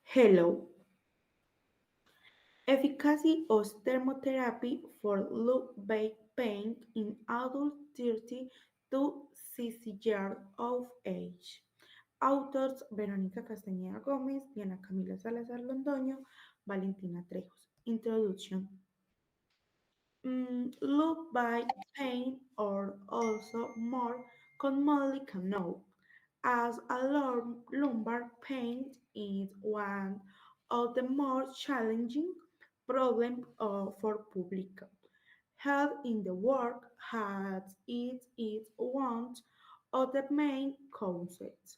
Hello. Efficacy of thermotherapy for low back pain in adults 30 to 60 years of age. Autors Verónica Castañeda Gómez, Diana Camila Salazar Londoño, Valentina Trejos. Introduction. Low back pain, or also more commonly known as a lumbar pain, is one of the more challenging problems for public health in the world, as it is one of the main causes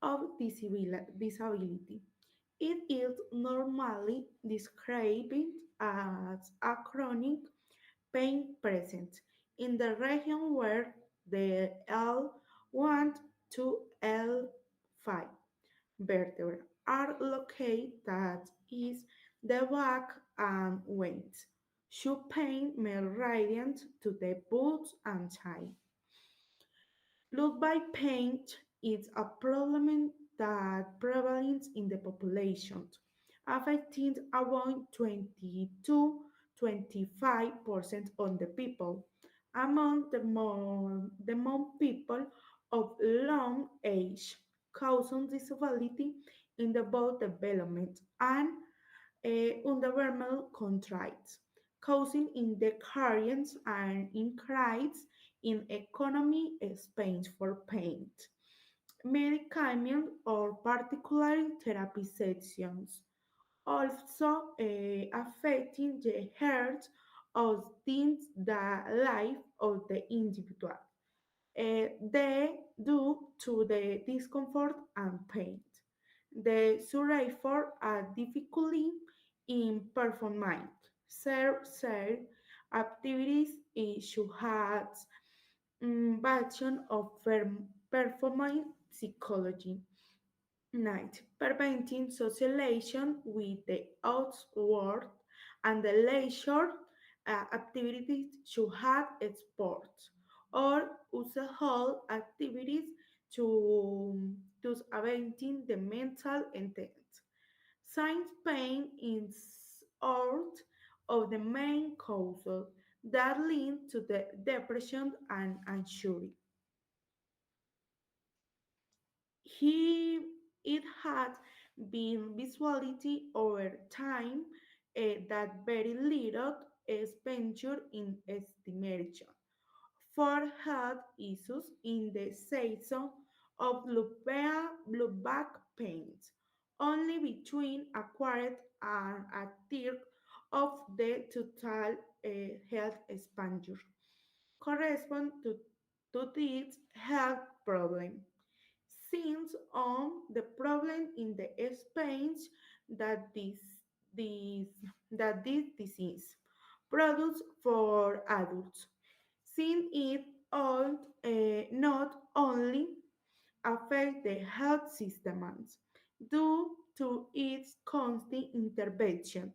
of disability. It is normally described as a chronic pain present in the region where the L1 to L5 vertebrae are located, that is, the back and wings. Should pain may radiate to the boots and thigh. Look by pain is a problem that prevalent in the population, affecting about 20 to 25% of the people. Among the more people of long age, causing disability in the both development and underdevelopment countries, causing in the currents and increase in economy expense for pain, medicament or particular therapy sessions, also affecting the health of things the life of the individual. They due to the discomfort and pain. The survivor are difficulty in performing certain activities issue has version of performing psychology. Night, preventing socialization with the outward and the leisure activities should have sports or household activities to preventing the mental intent. Signs pain is out of the main causes that lead to the depression and anxiety. It had been visuality over time that very little expenditure in estimation for health issues in the season of low back pains, only between a quarter and a third of the total health expenditure correspond to this health problem. Since on the problem in the expense that this this disease products for adults, since it ought not only affect the health systems due to its constant intervention,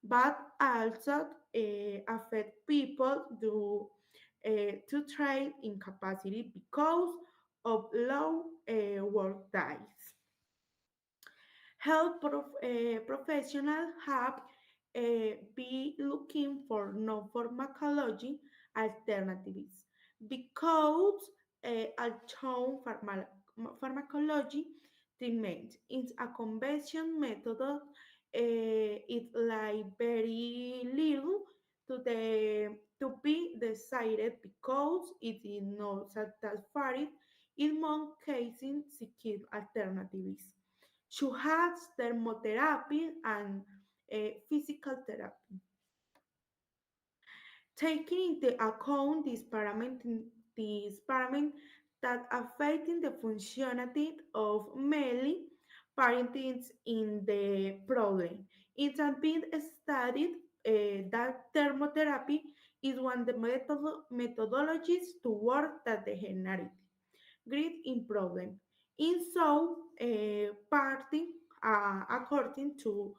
but also affect people due to trade incapacity because of low work days. Professionals have be looking for no pharmacology alternatives because although pharmacology treatment is a convention method, it like very little to be decided because it is not satisfied in most cases seeking alternatives. She has thermotherapy and physical therapy. Taking into account these parameters that affecting the functionality of many parenting in the problem. It has been studied that thermotherapy is one of the methodologies to work that the generality great in problem. In so party, according to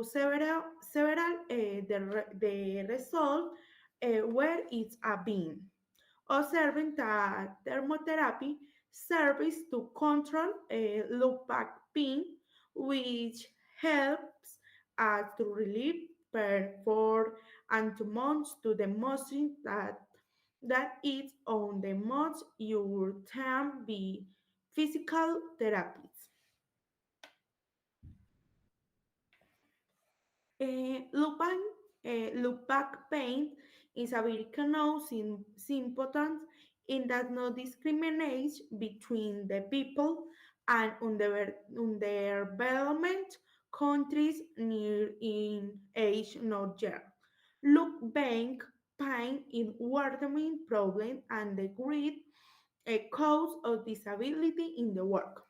several the result where it's a being. Observing that thermotherapy service to control low back pain, which helps us to relieve for and to mount to the motion that is on the most your time be physical therapies. Low back pain is a very common symptom in that no discrimination between the people and underdevelopment countries near in age not yet. Look bank pain in warming problem and the great a cause of disability in the work.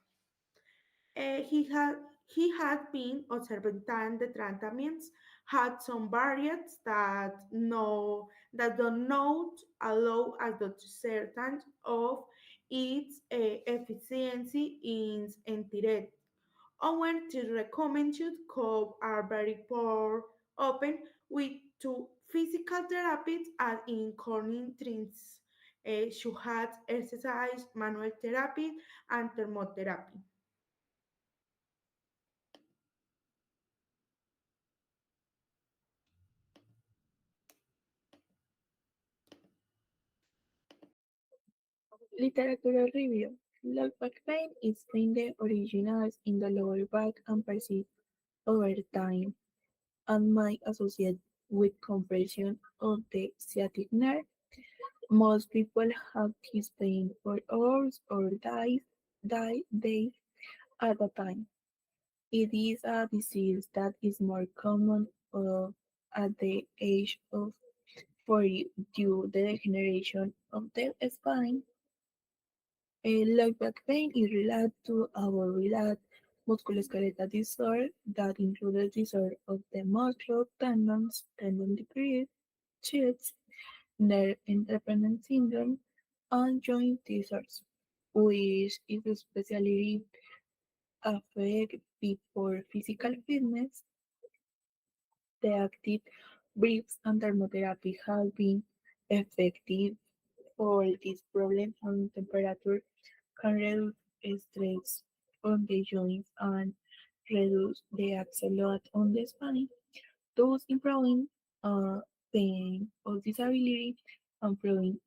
He had been observing that the treatments had some barriers that do not allow us to certain of its efficiency in entirety. Our the recommended curve are very poor open with two physical therapies as in corning trends. She had exercise, manual therapy, and thermotherapy. Literature review. Low back pain is when the originates in the lower back and persists over time and might associate with compression of the sciatic nerve. Most people have this pain for hours or days at a time. It is a disease that is more common at the age of 40 due to the degeneration of the spine. A low back pain is related to our related musculoskeletal disorder that includes disorder of the muscle, tendons, tendon decrease, shifts, nerve independent syndrome, and joint disorders, which is especially affect people physical fitness. The active breaths and thermotherapy have been effective for this problem, and temperature can reduce stress on the joints and reduce the axle load on the spine, thus improving pain or disability and improving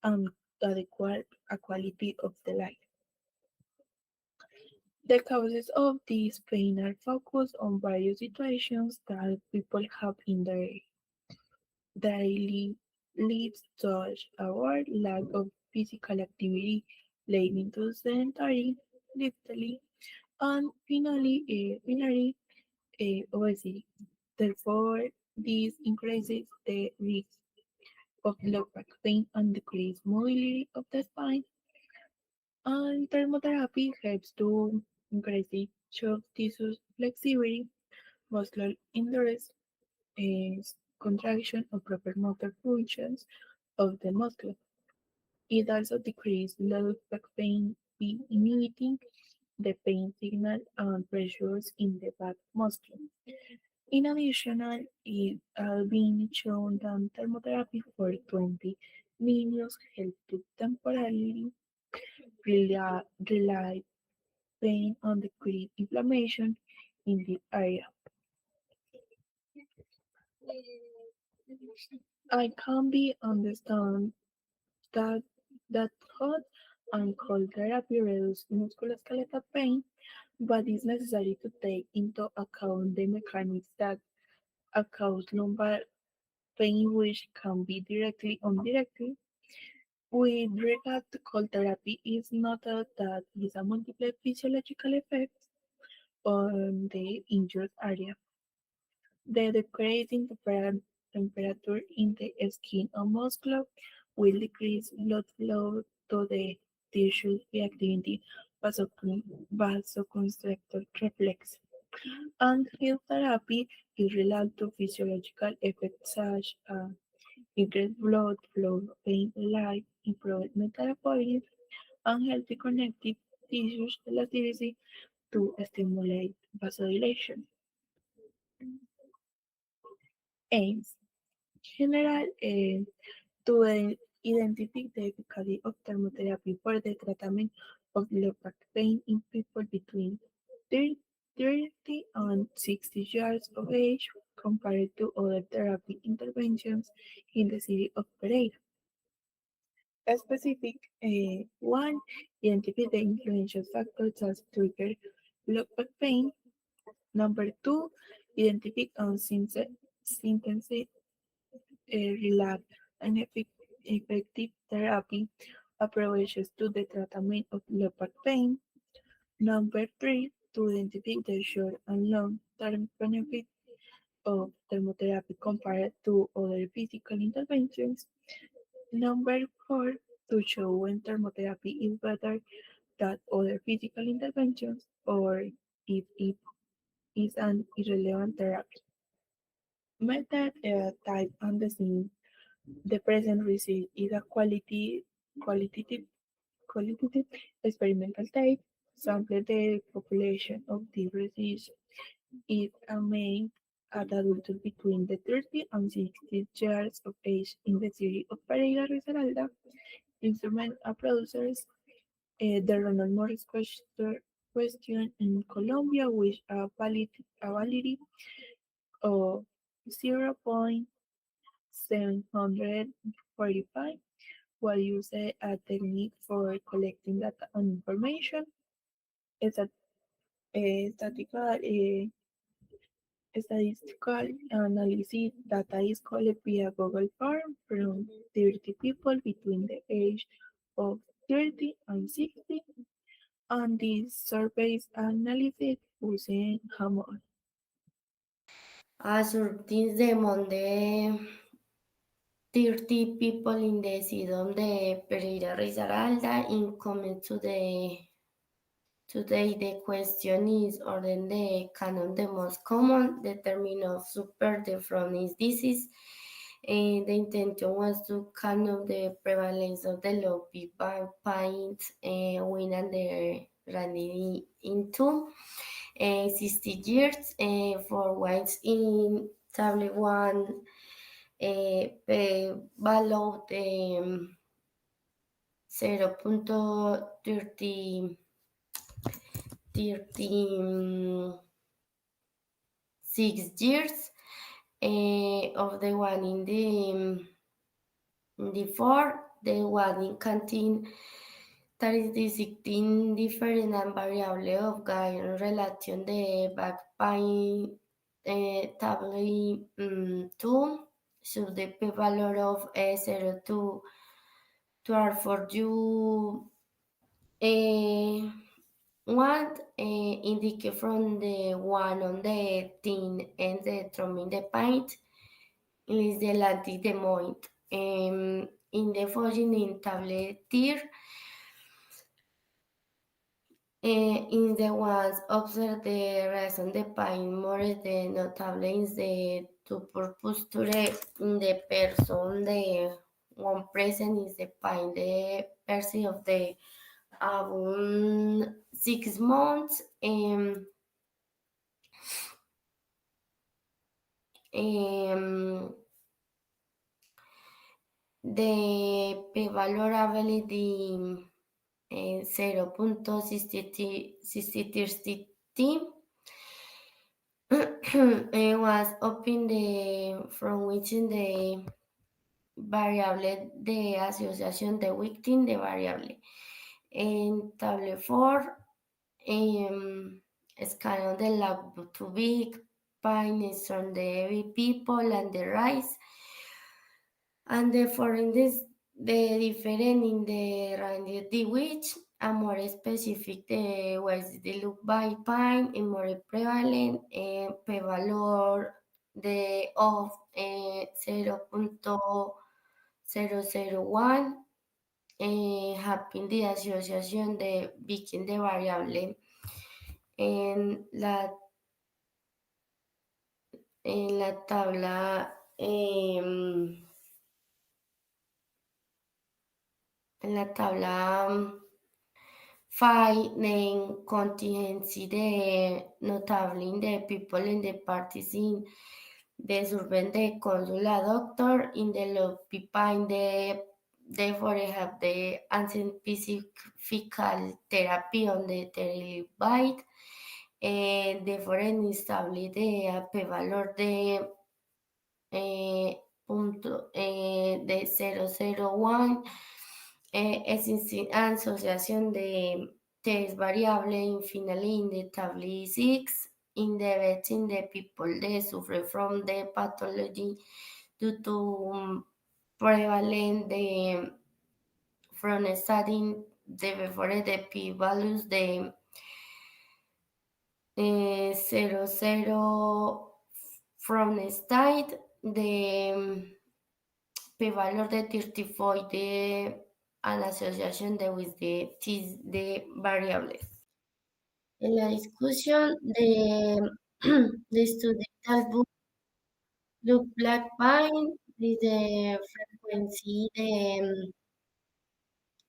um, the quality of the life. The causes of this pain are focused on various situations that people have in their daily lives, such as lack of physical activity leading to sedentary lifestyle, and finally, obesity. Therefore, this increases the risk of low back pain and decreased mobility of the spine. And thermotherapy helps to increase the soft tissue flexibility, muscular endurance, and contraction of proper motor functions of the muscle. It also decreases low back pain by inhibiting the pain signal and pressures in the back muscle. In addition, it has been shown that thermotherapy for 20 minutes helps to temporarily relieve pain and decrease inflammation in the area. I can be understand that that hot and cold therapy reduce musculoskeletal pain, but it's necessary to take into account the mechanics that cause lumbar pain, which can be directly or indirectly. With regard to cold therapy, it's noted that it has a multiple physiological effects on the injured area. The decrease in temperature in the skin or muscle will decrease blood flow to the tissue reactivity vasoconstrictor reflex. And heat therapy is related to physiological effects such as increased blood flow, pain relief, improved metabolism, and healthy connective tissues elasticity to stimulate vasodilation. Aims. General to Identify the efficacy of thermotherapy for the treatment of low back pain in people between 30 and 60 years of age compared to other therapy interventions in the city of Pereira. A specific one, identify the influential factors that trigger low back pain. Number two, identify symptoms relax and effective therapy approaches to the treatment of low back pain. Number three, to identify the short and long-term benefits of thermotherapy compared to other physical interventions. Number four, to show when thermotherapy is better than other physical interventions or if it is an irrelevant therapy. Method type and design. The present result is a qualitative experimental type. Sample the population of the disease is made at adults between the 30 and 60 years of age in the city of Pereira Risaralda. Instrument producers, the Ronald Morris question in Colombia, with a validity of 0.745, while use a technique for collecting data and information. It's a statistical analysis data is collected via Google Form from 30 people between the age of 30 and 60, and this surveys analysis using Hammer. Sortins de Monde 30 people in the Sidon de Pereira Risaralda in comment to the today the question is order the canon the most common determine of super the from is disease and the intention was to count the prevalence of the low pint win and the running into 60 years for whites in table 1 below the 0.30 6 years of the one in the four, the one in canteen that is the 16 different and variable of guide relation the back pain table 2 so the p value of 0 to are for you one indicate from the one on the tin and the drum in the paint is the latic the point. In the following in tablet tier, in the ones observe the reason the paint more the notable is the to purpose to the person the one present is the paint the person of the 6 months. Um, the p-valorability 0.60 was open the from which in the variable the association the victim the variable in table 4 scale on the lab to big pine is on the heavy people and the rise and therefore in this the different in the range the which a more specific the was the look by pine and more prevalent p valor the of 0.001 having the association de begin the variable en la tabla en la tabla five name contingency de notable in the people in the parties in the survey the consular doctor in the law pipa in the therefore I have the ancient physical therapy on the terabyte, therefore instable de p-valor de 001, existe asociación de tres variables infinitely in the table 6 in the between the people that suffer from the pathology due to prevalent the from studying the before the p-values the 00 from state the p-value de 34 de an association de with the variables. En la discusión de estudiar look black pine, the frequency de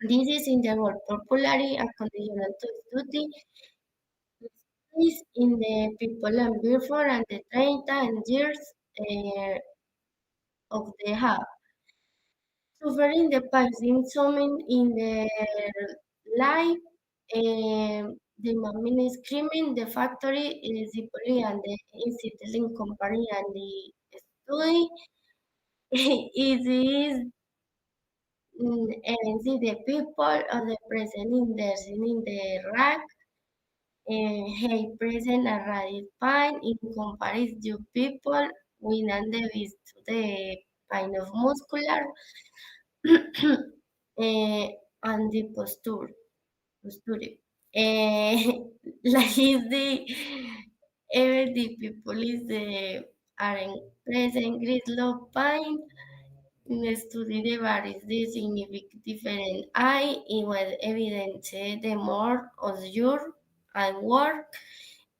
this is in the world popularly a conditional to study is in the people and before and the 30 and years of the half. Suffering the passing summon in the life, the mommy is screaming, the factory is the bully and the instituting company and the study. It is and see the people or the present in the rack. Hey, present a radit pine in comparison to people win and the beast to the pine of muscular and the posture. Like is the every people is the are in present great low pine in the study the varies the significant different I it was evident the more of your and work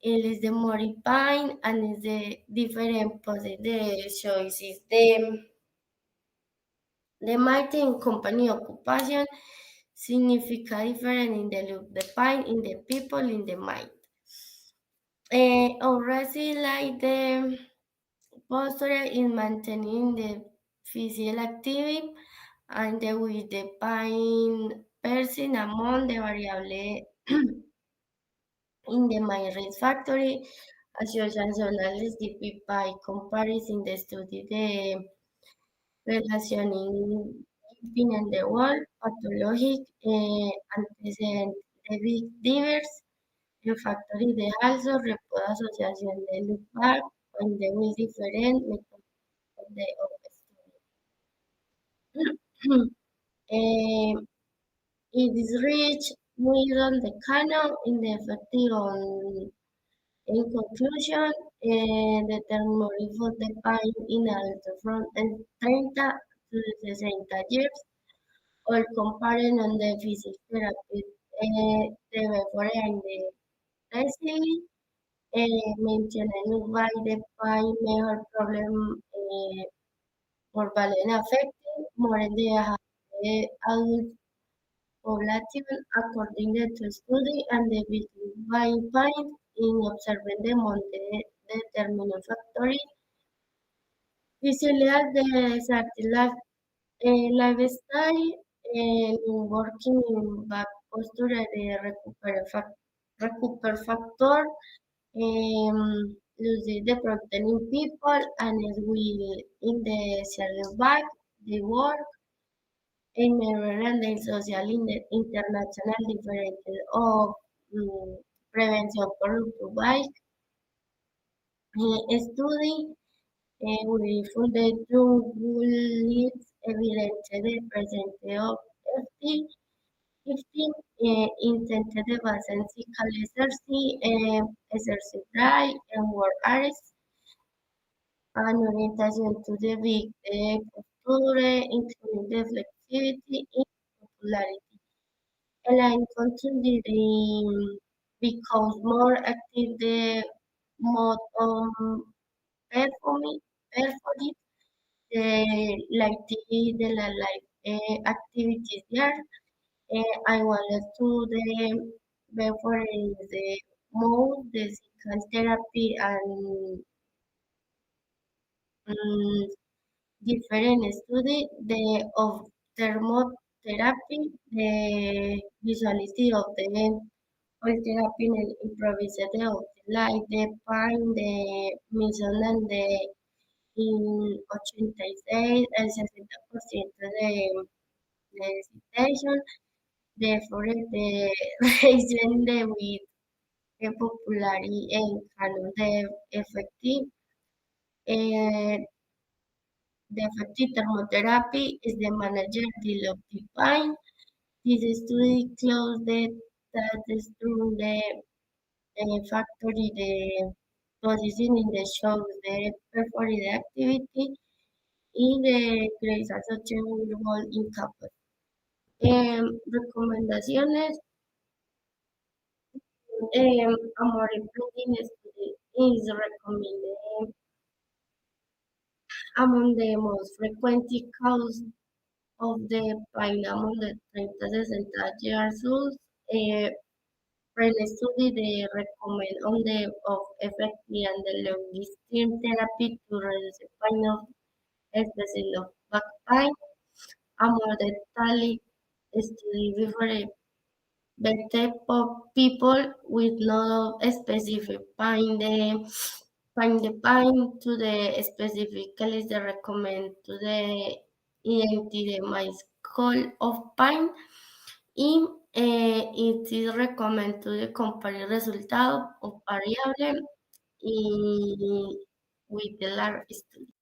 it is the more pine and is the different positive choices the mighty in company occupation significa different in the look, the pine, in the people, in the mind. Already like the posture in maintaining the physical activity and the, with the pine person among the variable in the mind risk factory associational is the by comparison the study the relacioning in the world, pathologic, antecedent de big divers, refactory de also, report asociación de look back, and the will different method of the of study. It is rich, middle, the canon, in the effective on in conclusion, the thermograph of the pine in alto from 30 to 60 years or comparing on the physics therapy de mejora en the Leslie mentioned why the pie mejor problem more valent affecting more in the adult population according to study and the between point in observing the monte determinant factory visualize the satellite lifestyle and working in back posture de recuper factor losing the protein in people and it will in the cell back the work in and the social in the international differences of prevention corruption bike study we found the two leads evidence the present of FT 15 intended physical exercise dry and work arrest and orientation to the big posture, including the flexibility and popularity. Align continuity becomes more active the mode performing performing the like the life activities there. I wanted to the before the mode the physical therapy and um, different study the of thermotherapy, the visuality of the whole therapy in el improvised of the light, the pain, the mission and the in 86, el 60% de citation, therefore the reason the with the popularity and canon the effective, uh, the effective thermotherapy is the manager develop the pain. This study closed that through the factory the position in the shows the performed activity in the Grace Association World in Campus. Recomendaciones. Amor Improving Study is recommended among the most frequent causes of the pain among the 30-60 years old. Pre-study they recommend on the of effective and the long-term therapy to reduce the pain of especially of back pain. Among the tally study before the type of people with no specific find the pain to the specifically they recommend to the identity my call of pain in it is recommend to the compare result of variable with the large study.